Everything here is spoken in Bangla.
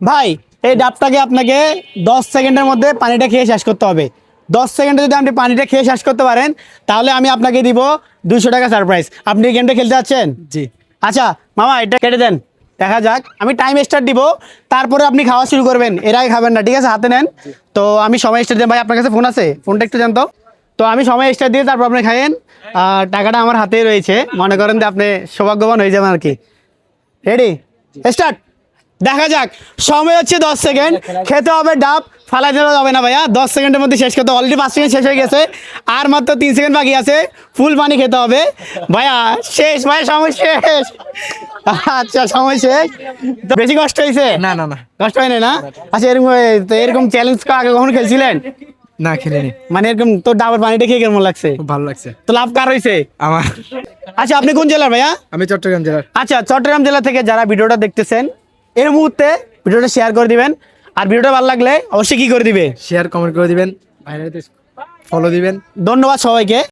ভাই এই ডাবটাকে আপনাকে 10 সেকেন্ডের মধ্যে পানিটা খেয়ে শেষ করতে হবে। 10 সেকেন্ডে যদি আপনি পানিটা খেয়ে শেষ করতে পারেন তাহলে আমি আপনাকে দিব 200 টাকা সারপ্রাইজ। আপনি এই গেমটা খেলতে যাচ্ছেন? জি। আচ্ছা মামা এটা কেটে দেন, দেখা যাক। আমি টাইম স্টার্ট দিব, তারপরে আপনি খাওয়া শুরু করবেন, এর আগে খাবেন না, ঠিক আছে? হাতে নেন। তো আমি সময় স্টার্ট দিই। ভাই আপনার কাছে ফোন আছে? ফোনটা একটু জানতো। তো আমি সময় স্টার্ট দিয়ে তারপর আপনি খাইয়েন। আর টাকাটা আমার হাতেই রয়েছে, মনে করেন যে আপনি সৌভাগ্যবান হয়ে যাবেন আর কি। Ready, start. দেখা যাক, সময় হচ্ছে 10 সেকেন্ড। খেতে হবে ডাব, ফালাই দেওয়া যাবে না ভাইয়া। 10 সেকেন্ডের মধ্যে শেষ করতে, অলরেডি 5 সেকেন্ড শেষ হয়ে গেছে, আর মাত্র 3 সেকেন্ড বাকি আছে। ফুল পানি খেতে হবে ভাইয়া। শেষ ভাই, সময় শেষ। আচ্ছা সময় শেষ। তো বেশি কষ্ট হয়েছে? না না না কষ্ট হয়নি না? আচ্ছা এরকম তো এরকম চ্যালেঞ্জ আগে কখনো খেলছিলেন? না, খেলিনি। মানে এরকম তোর ডাবের পানিটা খেয়ে কেমন লাগছে? খুব ভালো লাগছে তো লাভ কার হয়েছে? আমার। আচ্ছা আপনি কোন জেলার ভাইয়া? আমি চট্টগ্রাম জেলার। আচ্ছা চট্টগ্রাম জেলা থেকে যারা ভিডিওটা দেখতেছেন এর মুহূর্তে ভিডিওটা শেয়ার করে দিবেন। আর ভিডিওটা ভালো লাগলে অবশ্যই কি করে দিবে? শেয়ার কমেন্ট করে দিবেন, ভাইরাল ফলো দিবেন। ধন্যবাদ সবাইকে।